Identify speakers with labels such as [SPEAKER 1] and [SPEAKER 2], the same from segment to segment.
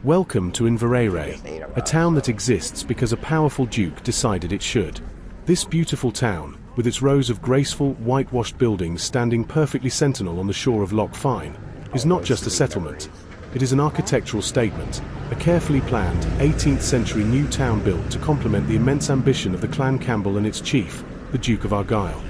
[SPEAKER 1] Welcome to Inveraray, a town that exists because a powerful duke decided it should. This beautiful town, with its rows of graceful, whitewashed buildings standing perfectly sentinel on the shore of Loch Fyne, is not just a settlement. It is an architectural statement, a carefully planned, 18th century new town built to complement the immense ambition of the Clan Campbell and its chief, the Duke of Argyll.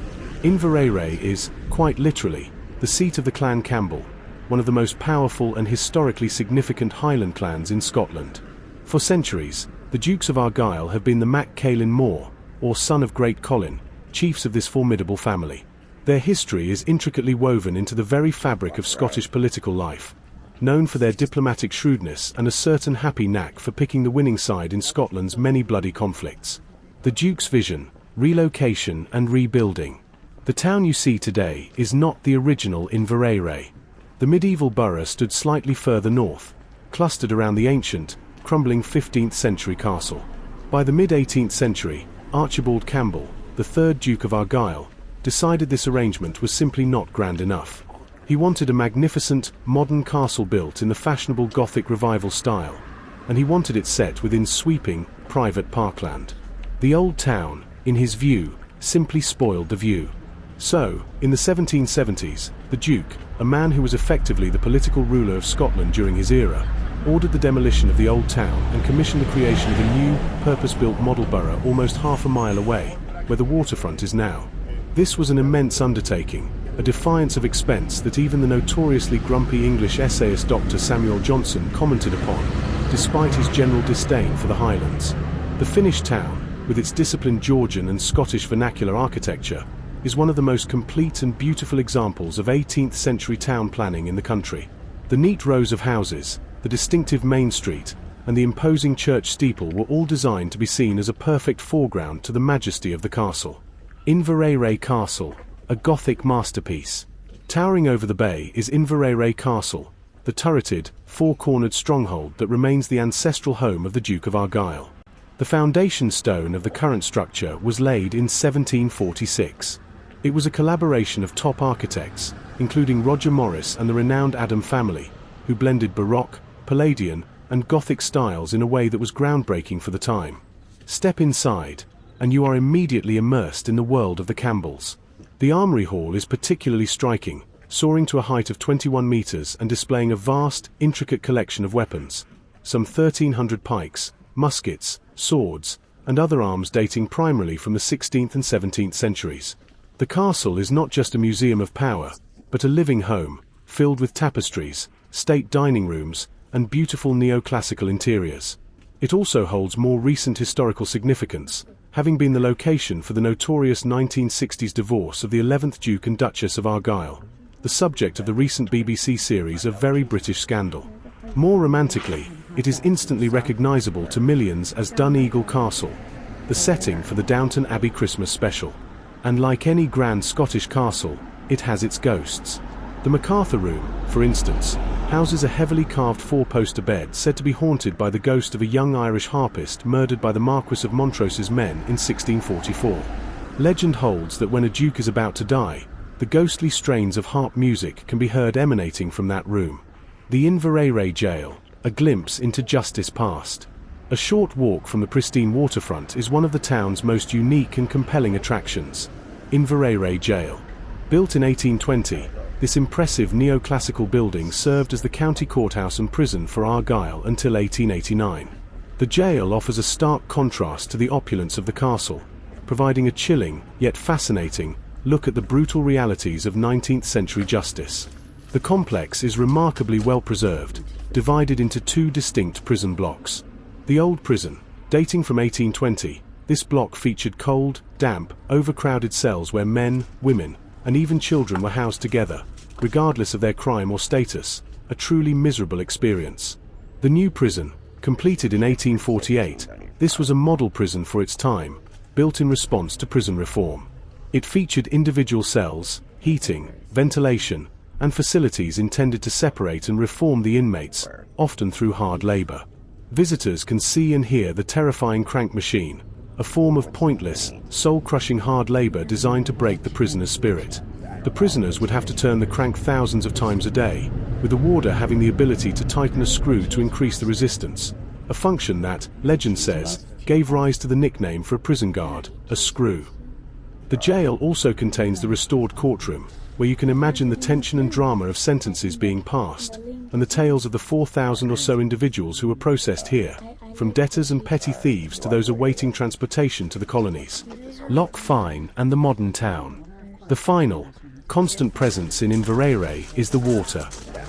[SPEAKER 1] Inveraray is, quite literally, the seat of the Clan Campbell, one of the most powerful and historically significant Highland clans in Scotland. For centuries, the Dukes of Argyll have been the Mac Cailin Mór, or son of Great Colin, chiefs of this formidable family. Their history is intricately woven into the very fabric of Scottish political life, known for their diplomatic shrewdness and a certain happy knack for picking the winning side in Scotland's many bloody conflicts. The Duke's vision, relocation and rebuilding. The town you see today is not the original Inveraray. The medieval borough stood slightly further north, clustered around the ancient, crumbling 15th century castle. By the mid-18th century, Archibald Campbell, the third Duke of Argyll, decided this arrangement was simply not grand enough. He wanted a magnificent, modern castle built in the fashionable Gothic Revival style, and he wanted it set within sweeping, private parkland. The old town, in his view, simply spoiled the view. So, in the 1770s, the Duke, a man who was effectively the political ruler of Scotland during his era, ordered the demolition of the old town and commissioned the creation of a new, purpose-built model borough almost half a mile away, where the waterfront is now. This was an immense undertaking, a defiance of expense that even the notoriously grumpy English essayist Dr. Samuel Johnson commented upon, despite his general disdain for the Highlands. The finished town, with its disciplined Georgian and Scottish vernacular architecture, is one of the most complete and beautiful examples of 18th century town planning in the country. The neat rows of houses, the distinctive main street, and the imposing church steeple were all designed to be seen as a perfect foreground to the majesty of the castle. Inveraray Castle, a Gothic masterpiece. Towering over the bay is Inveraray Castle, the turreted, four-cornered stronghold that remains the ancestral home of the Duke of Argyll. The foundation stone of the current structure was laid in 1746. It was a collaboration of top architects, including Roger Morris and the renowned Adam family, who blended Baroque, Palladian, and Gothic styles in a way that was groundbreaking for the time. Step inside, and you are immediately immersed in the world of the Campbells. The Armoury Hall is particularly striking, soaring to a height of 21 meters and displaying a vast, intricate collection of weapons, some 1,300 pikes, muskets, swords, and other arms dating primarily from the 16th and 17th centuries. The castle is not just a museum of power, but a living home, filled with tapestries, state dining rooms, and beautiful neoclassical interiors. It also holds more recent historical significance, having been the location for the notorious 1960s divorce of the 11th Duke and Duchess of Argyll, the subject of the recent BBC series A Very British Scandal. More romantically, it is instantly recognisable to millions as Donegal Castle, the setting for the Downton Abbey Christmas special. And like any grand Scottish castle, it has its ghosts. The MacArthur Room, for instance, houses a heavily carved four-poster bed said to be haunted by the ghost of a young Irish harpist murdered by the Marquis of Montrose's men in 1644. Legend holds that when a duke is about to die, the ghostly strains of harp music can be heard emanating from that room. The Inveraray Jail, a glimpse into justice past. A short walk from the pristine waterfront is one of the town's most unique and compelling attractions. Inveraray Jail. Built in 1820, this impressive neoclassical building served as the county courthouse and prison for Argyll until 1889. The jail offers a stark contrast to the opulence of the castle, providing a chilling, yet fascinating, look at the brutal realities of 19th century justice. The complex is remarkably well preserved, divided into two distinct prison blocks. The old prison, dating from 1820, this block featured cold, damp, overcrowded cells where men, women, and even children were housed together, regardless of their crime or status, a truly miserable experience. The new prison, completed in 1848, this was a model prison for its time, built in response to prison reform. It featured individual cells, heating, ventilation, and facilities intended to separate and reform the inmates, often through hard labor. Visitors can see and hear the terrifying crank machine, a form of pointless, soul-crushing hard labor designed to break the prisoner's spirit. The prisoners would have to turn the crank thousands of times a day, with the warder having the ability to tighten a screw to increase the resistance, a function that, legend says, gave rise to the nickname for a prison guard, a screw. The jail also contains the restored courtroom, where you can imagine the tension and drama of sentences being passed, and the tales of the 4,000 or so individuals who were processed here, from debtors and petty thieves to those awaiting transportation to the colonies. Loch Fyne and the modern town. The final, constant presence in Inveraray is the water.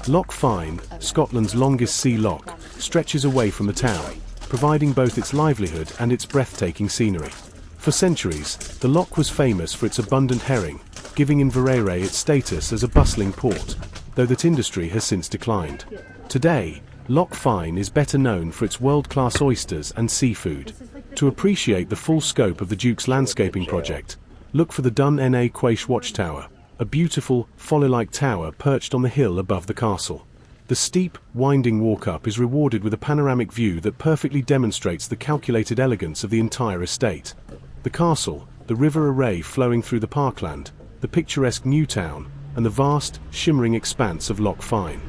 [SPEAKER 1] Loch Fyne, Scotland's longest sea loch, stretches away from the town, providing both its livelihood and its breathtaking scenery. For centuries, the loch was famous for its abundant herring, giving Inveraray its status as a bustling port, though that industry has since declined. Today, Loch Fyne is better known for its world-class oysters and seafood. To appreciate the full scope of the Duke's landscaping project, look for the Dun Na Quaish Watchtower, a beautiful, folly-like tower perched on the hill above the castle. The steep, winding walk-up is rewarded with a panoramic view that perfectly demonstrates the calculated elegance of the entire estate. The castle, the River Array flowing through the parkland, the picturesque new town, and the vast, shimmering expanse of Loch Fyne.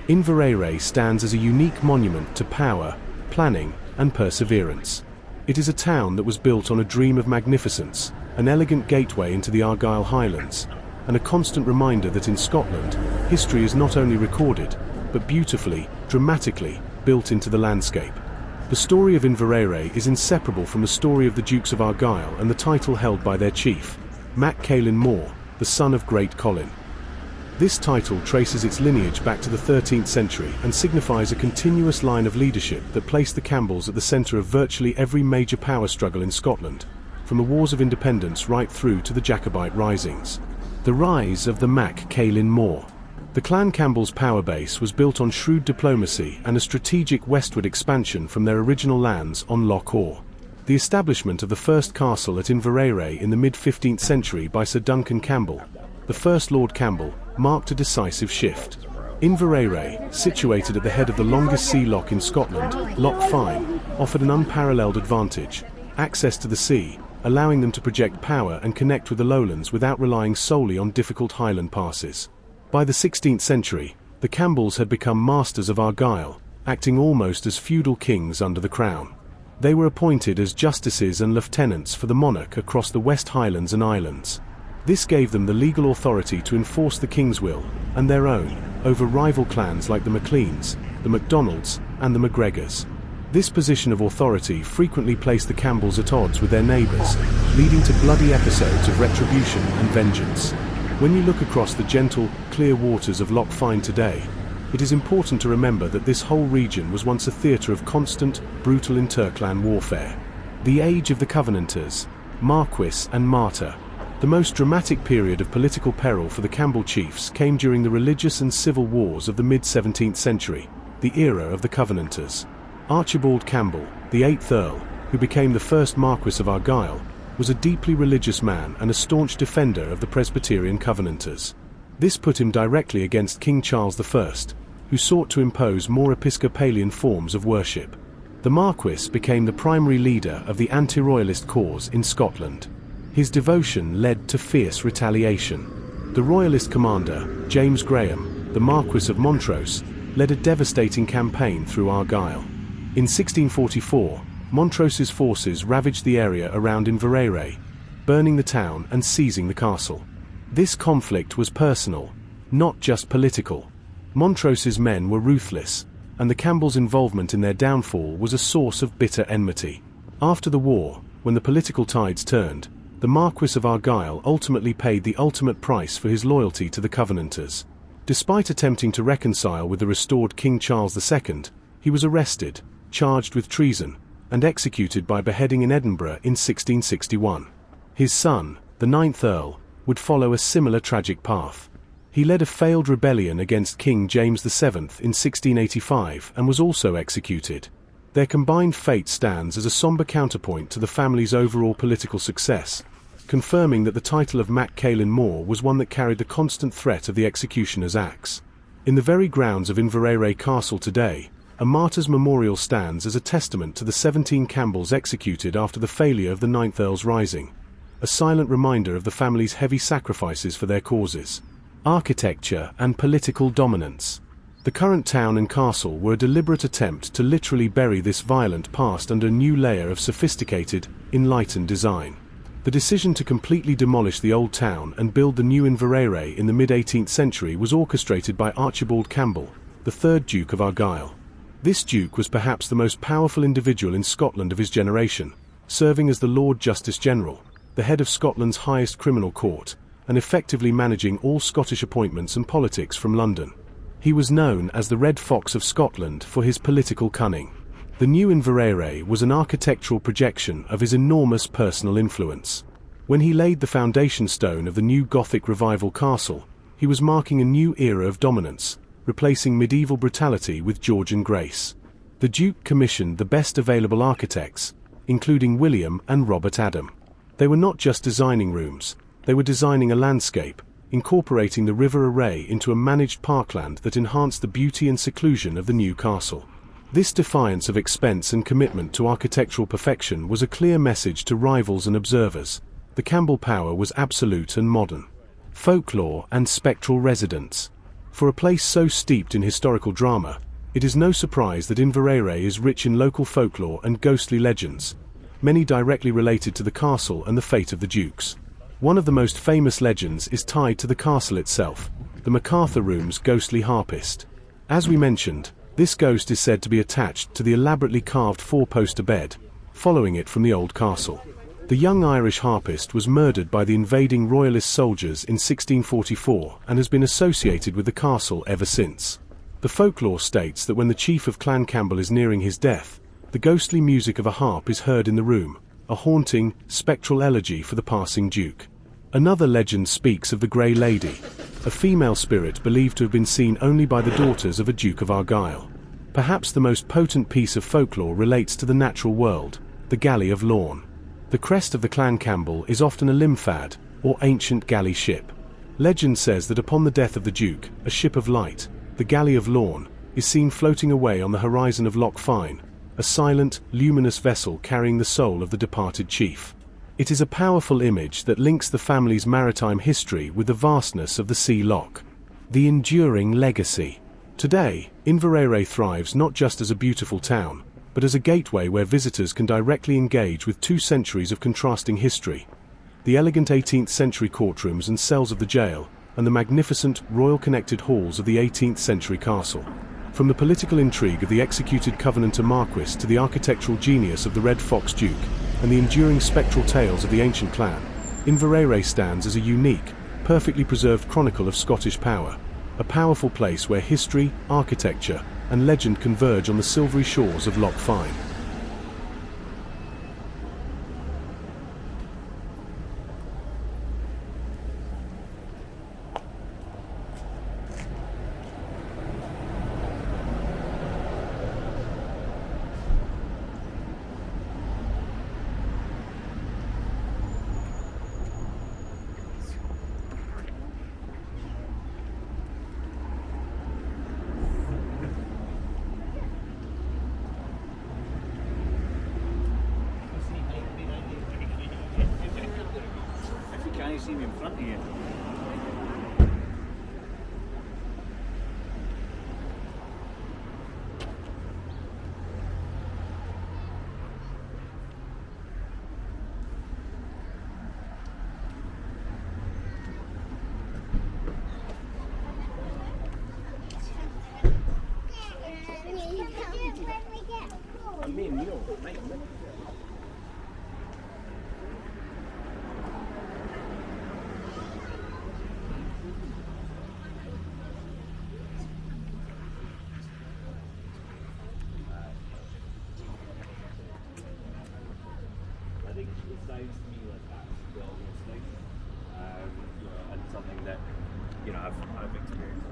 [SPEAKER 1] Inveraray stands as a unique monument to power, planning, and perseverance. It is a town that was built on a dream of magnificence, an elegant gateway into the Argyll Highlands, and a constant reminder that in Scotland, history is not only recorded, but beautifully, dramatically, built into the landscape. The story of Inveraray is inseparable from the story of the Dukes of Argyll and the title held by their chief, Mac Cailin Mór, the son of Great Colin. This title traces its lineage back to the 13th century and signifies a continuous line of leadership that placed the Campbells at the centre of virtually every major power struggle in Scotland, from the Wars of Independence right through to the Jacobite risings. The rise of the Mac Cailin Mór. The Clan Campbell's power base was built on shrewd diplomacy and a strategic westward expansion from their original lands on Loch Fyne. The establishment of the first castle at Inveraray in the mid-15th century by Sir Duncan Campbell, the first Lord Campbell, marked a decisive shift. Inveraray, situated at the head of the longest sea loch in Scotland, Loch Fyne, offered an unparalleled advantage, access to the sea, allowing them to project power and connect with the lowlands without relying solely on difficult highland passes. By the 16th century, the Campbells had become masters of Argyll, acting almost as feudal kings under the crown. They were appointed as justices and lieutenants for the monarch across the West Highlands and Islands. This gave them the legal authority to enforce the king's will, and their own, over rival clans like the Macleans, the MacDonalds, and the MacGregors. This position of authority frequently placed the Campbells at odds with their neighbours, leading to bloody episodes of retribution and vengeance. When you look across the gentle, clear waters of Loch Fyne today, it is important to remember that this whole region was once a theatre of constant, brutal interclan warfare. The age of the Covenanters, Marquis and Martyr. The most dramatic period of political peril for the Campbell chiefs came during the religious and civil wars of the mid-17th century, the era of the Covenanters. Archibald Campbell, the 8th Earl, who became the first Marquis of Argyll, was a deeply religious man and a staunch defender of the Presbyterian Covenanters. This put him directly against King Charles I, who sought to impose more Episcopalian forms of worship. The Marquis became the primary leader of the anti-royalist cause in Scotland. His devotion led to fierce retaliation. The royalist commander, James Graham, the Marquis of Montrose, led a devastating campaign through Argyll. In 1644, Montrose's forces ravaged the area around Inveraray, burning the town and seizing the castle. This conflict was personal, not just political. Montrose's men were ruthless, and the Campbells' involvement in their downfall was a source of bitter enmity. After the war, when the political tides turned, the Marquis of Argyll ultimately paid the ultimate price for his loyalty to the Covenanters. Despite attempting to reconcile with the restored King Charles II, he was arrested, charged with treason, and executed by beheading in Edinburgh in 1661. His son, the 9th Earl, would follow a similar tragic path. He led a failed rebellion against King James VII in 1685 and was also executed. Their combined fate stands as a somber counterpoint to the family's overall political success, confirming that the title of Mac Cailin Mór was one that carried the constant threat of the executioner's axe. In the very grounds of Inveraray Castle today, a martyr's memorial stands as a testament to the 17 Campbells executed after the failure of the 9th Earl's rising. a silent reminder of the family's heavy sacrifices for their causes. Architecture and political dominance. The current town and castle were a deliberate attempt to literally bury this violent past under a new layer of sophisticated, enlightened design. The decision to completely demolish the old town and build the new Inveraray in the mid-18th century was orchestrated by Archibald Campbell, the third Duke of Argyll. This duke was perhaps the most powerful individual in Scotland of his generation, serving as the Lord Justice General, the head of Scotland's highest criminal court, and effectively managing all Scottish appointments and politics from London. He was known as the Red Fox of Scotland for his political cunning. The new Inveraray was an architectural projection of his enormous personal influence. When he laid the foundation stone of the new Gothic Revival castle, he was marking a new era of dominance, replacing medieval brutality with Georgian grace. The Duke commissioned the best available architects, including William and Robert Adam. They were not just designing rooms, they were designing a landscape, incorporating the River Array into a managed parkland that enhanced the beauty and seclusion of the new castle. This defiance of expense and commitment to architectural perfection was a clear message to rivals and observers. The Campbell power was absolute and modern. Folklore and spectral residents. For a place so steeped in historical drama, it is no surprise that Inveraray is rich in local folklore and ghostly legends, many directly related to the castle and the fate of the dukes. One of the most famous legends is tied to the castle itself, the MacArthur Room's ghostly harpist. As we mentioned, this ghost is said to be attached to the elaborately carved four-poster bed, following it from the old castle. The young Irish harpist was murdered by the invading royalist soldiers in 1644 and has been associated with the castle ever since. The folklore states that when the chief of Clan Campbell is nearing his death, the ghostly music of a harp is heard in the room, a haunting, spectral elegy for the passing duke. Another legend speaks of the Grey Lady, a female spirit believed to have been seen only by the daughters of a Duke of Argyll. Perhaps the most potent piece of folklore relates to the natural world, the Galley of Lorne. The crest of the Clan Campbell is often a lymphad, or ancient galley ship. Legend says that upon the death of the Duke, a ship of light, the Galley of Lorne, is seen floating away on the horizon of Loch Fyne, a silent, luminous vessel carrying the soul of the departed chief. It is a powerful image that links the family's maritime history with the vastness of the sea loch. The enduring legacy. Today, Inveraray thrives not just as a beautiful town, but as a gateway where visitors can directly engage with 2 centuries of contrasting history. The elegant 18th century courtrooms and cells of the jail, and the magnificent, royal-connected halls of the 18th century castle. From the political intrigue of the executed Covenanter Marquis to the architectural genius of the Red Fox Duke, and the enduring spectral tales of the ancient clan, Inveraray stands as a unique, perfectly preserved chronicle of Scottish power, a powerful place where history, architecture, and legend converge on the silvery shores of Loch Fyne.
[SPEAKER 2] Can you see me in front of you? I'm being Neil, right? I think it sounds to me like that's the obvious thing, and something that I've experienced.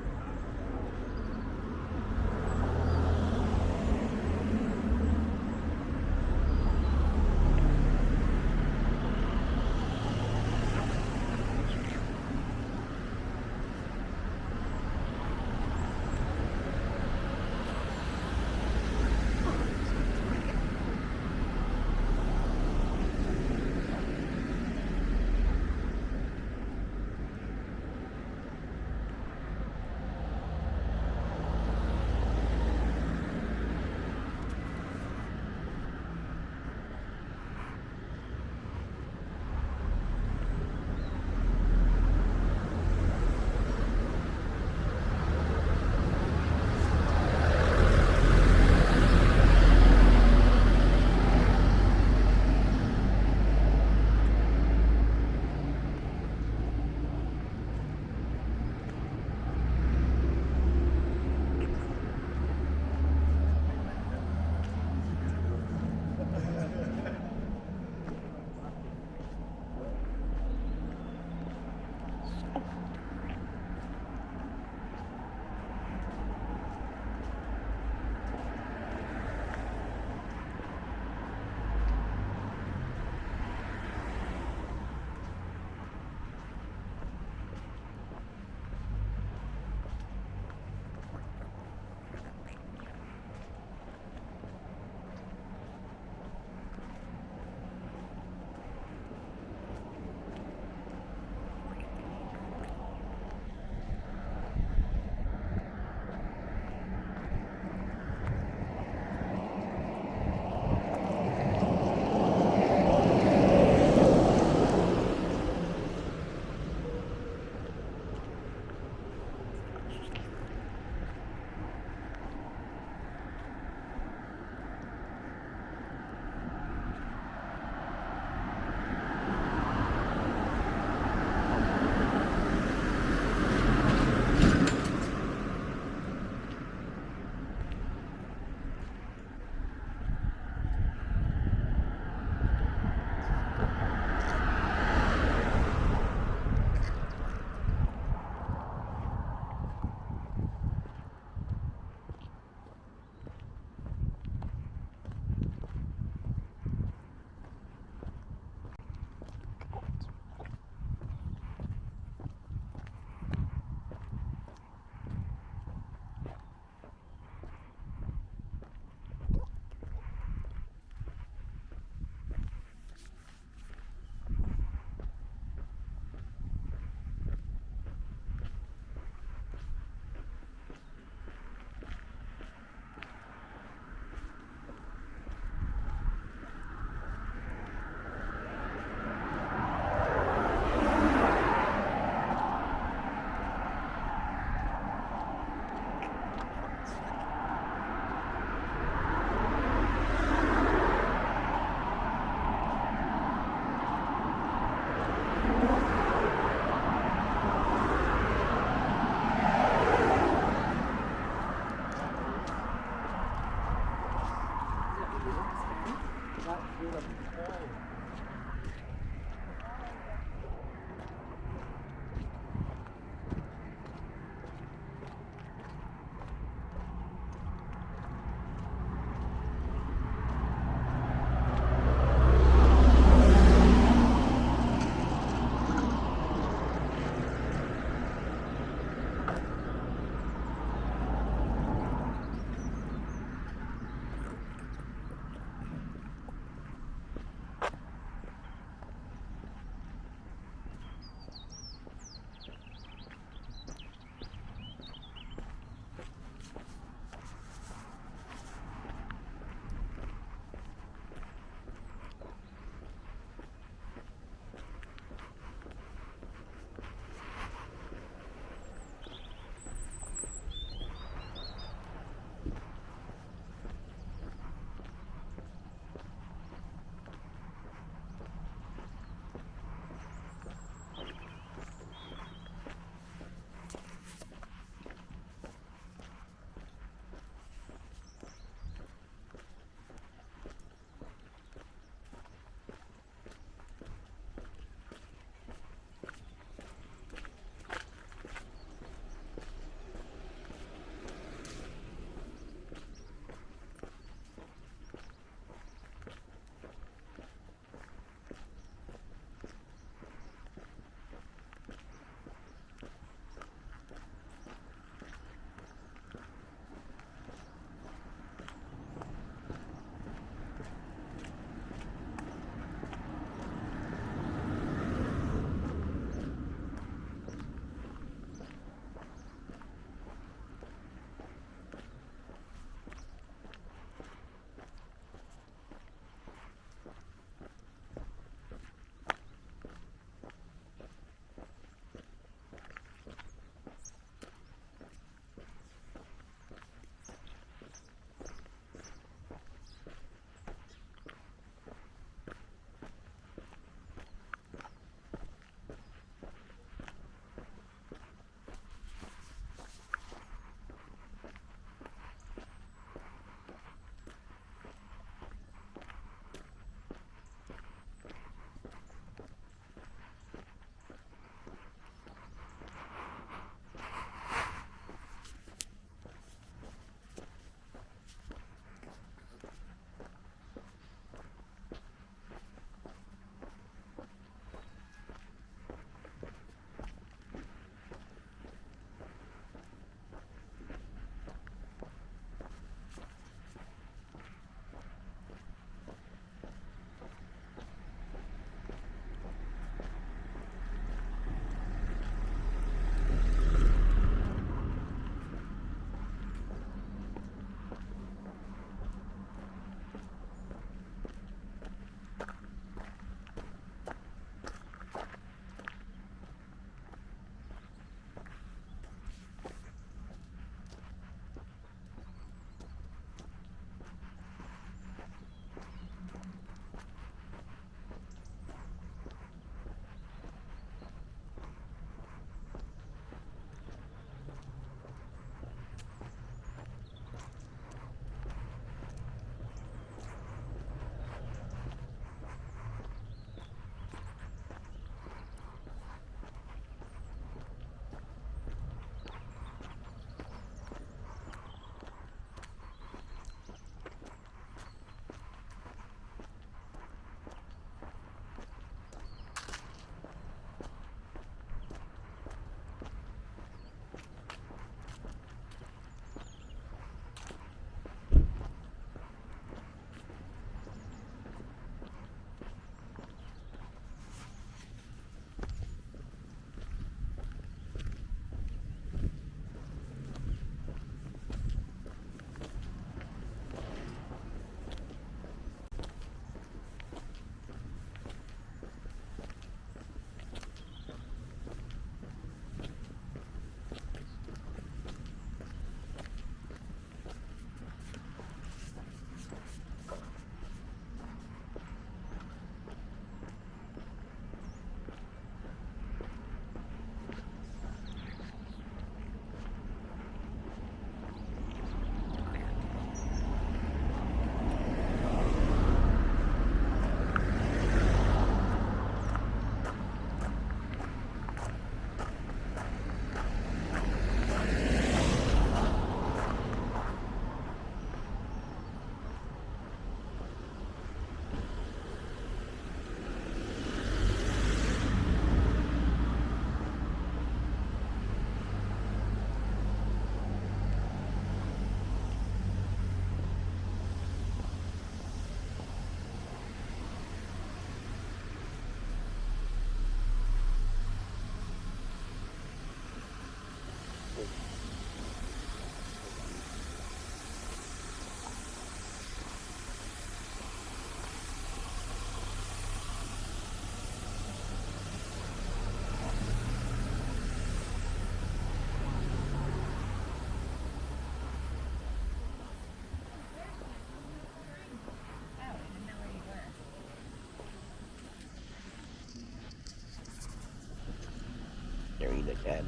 [SPEAKER 3] really good.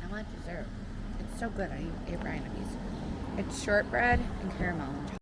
[SPEAKER 4] I want dessert. It's so good. I ate Brian a piece. It's shortbread and caramel.